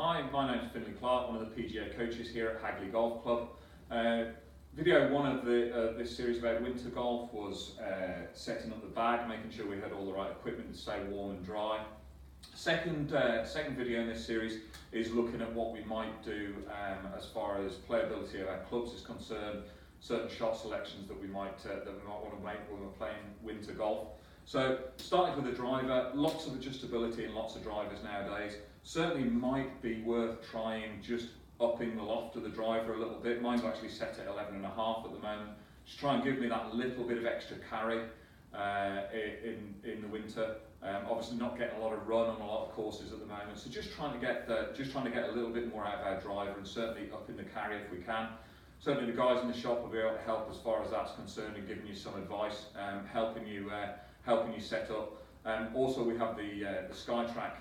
Hi, my name is Finley Clark, one of the PGA coaches here at Hagley Golf Club. Video one of this series about winter golf was setting up the bag, making sure we had all the right equipment to stay warm and dry. Second video in this series is looking at what we might do as far as playability of our clubs is concerned, certain shot selections that we might want to make when we're playing winter golf. So starting with the driver, lots of adjustability in lots of drivers nowadays. Certainly might be worth trying just upping the loft of the driver a little bit. Mine's actually set at 11.5 at the moment. Just try and give me that little bit of extra carry in the winter. Obviously not getting a lot of run on a lot of courses at the moment, so just trying to get a little bit more out of our driver and certainly upping the carry if we can. Certainly the guys in the shop will be able to help as far as that's concerned and giving you some advice, helping you set up. Also we have the SkyTrack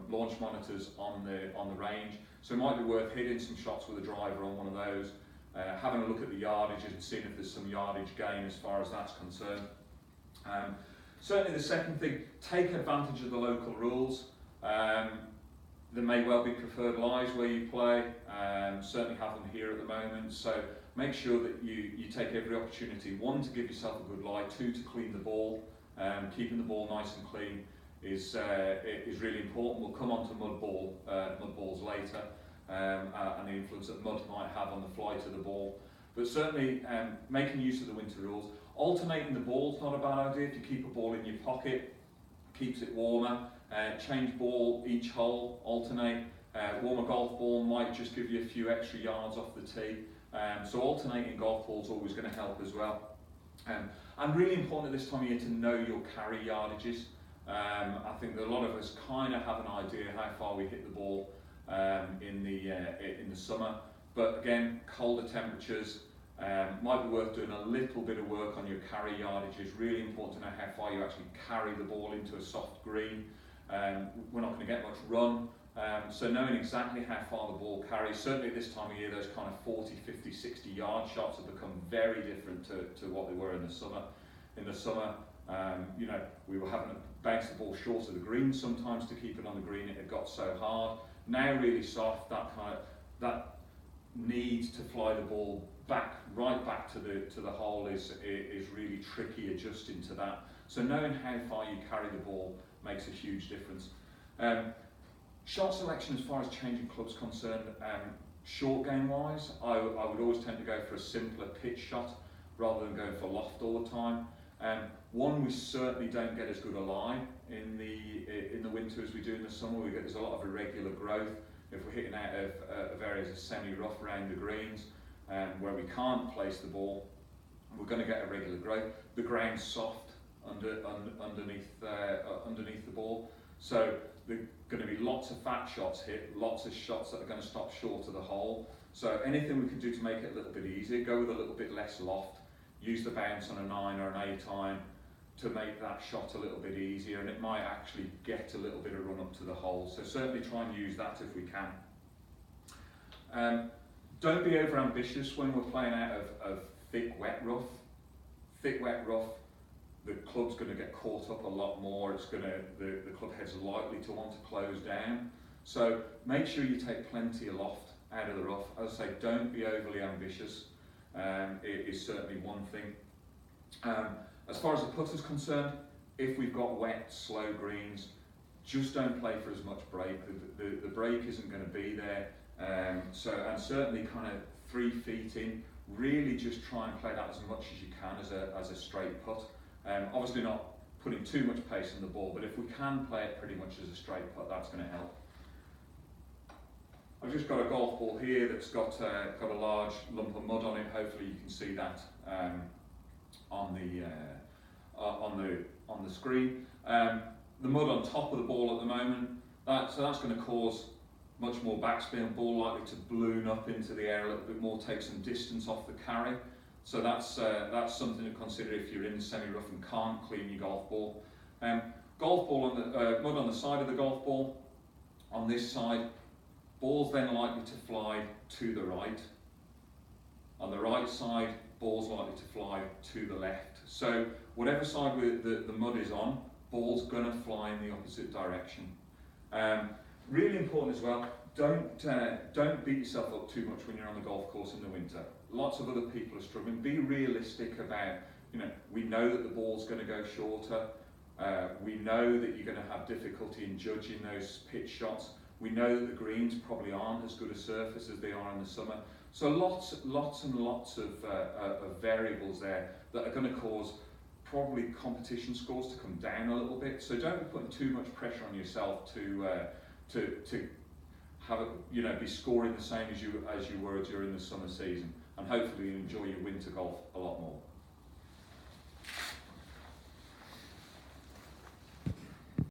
launch monitors on the range, so it might be worth hitting some shots with a driver on one of those, having a look at the yardage and seeing if there's some yardage gain as far as that's concerned. Certainly the second thing, take advantage of the local rules. There may well be preferred lies where you play, certainly have them here at the moment, so make sure that you take every opportunity, one, to give yourself a good lie, two, to clean the ball. Keeping the ball nice and clean is really important. We'll come on to mud balls later, and the influence that mud might have on the flight of the ball. But certainly making use of the winter rules. Alternating the ball's not a bad idea. If you keep a ball in your pocket, keeps it warmer. Change ball each hole, alternate. Warmer golf ball might just give you a few extra yards off the tee. So alternating golf balls is always going to help as well. And really important at this time of year to know your carry yardages. I think that a lot of us kind of have an idea how far we hit the ball in the summer, but again, colder temperatures might be worth doing a little bit of work on your carry yardages. Really important to know how far you actually carry the ball into a soft green. We're not going to get much run, so knowing exactly how far the ball carries, certainly at this time of year, those kind of 40, 50, 60 yard shots have become very different to what they were in the summer. In the summer, you know, we were having to bounce the ball short of the green sometimes to keep it on the green. It had got so hard. Now really soft. That need to fly the ball right back to the hole is really tricky adjusting to that. So knowing how far you carry the ball makes a huge difference. Shot selection as far as changing clubs concerned, short game wise, I would always tend to go for a simpler pitch shot rather than going for loft all the time. One, we certainly don't get as good a lie in the winter as we do in the summer. There's a lot of irregular growth. If we're hitting out of areas of semi-rough around the greens, where we can't place the ball, we're going to get irregular growth. The ground's soft underneath the ball, so there are going to be lots of fat shots hit, lots of shots that are going to stop short of the hole. So anything we can do to make it a little bit easier, go with a little bit less loft, use the bounce on a 9 or an 8 iron to make that shot a little bit easier, and it might actually get a little bit of run up to the hole. So certainly try and use that if we can. Don't be over ambitious when we're playing out of thick wet rough. Thick wet rough, the club's going to get caught up a lot more. The club head's likely to want to close down. So make sure you take plenty of loft out of the rough. As I say, don't be overly ambitious. It is certainly one thing. As far as the putter's concerned, if we've got wet, slow greens, just don't play for as much break. The break isn't going to be there. And certainly kind of 3 feet in, really just try and play that as much as you can as a straight putt. Obviously not putting too much pace in the ball, but if we can play it pretty much as a straight putt, that's going to help. I've just got a golf ball here that's got a large lump of mud on it. Hopefully you can see that on the screen. The mud on top of the ball at the moment, so that's going to cause much more backspin. Ball likely to balloon up into the air a little bit more, take some distance off the carry. So that's something to consider if you're in the semi-rough and can't clean your golf ball. Golf ball on the mud on the side of the golf ball. On this side, ball's then likely to fly to the right. On the right side, ball's likely to fly to the left. So whatever side the mud is on, ball's going to fly in the opposite direction. Really important as well, don't beat yourself up too much when you're on the golf course in the winter. Lots of other people are struggling. Be realistic about, we know that the ball's going to go shorter. We know that you're going to have difficulty in judging those pitch shots. We know that the greens probably aren't as good a surface as they are in the summer. So lots and lots of variables there that are going to cause probably competition scores to come down a little bit. So don't be putting too much pressure on yourself to have be scoring the same as you were during the summer season. And hopefully you enjoy your winter golf a lot more.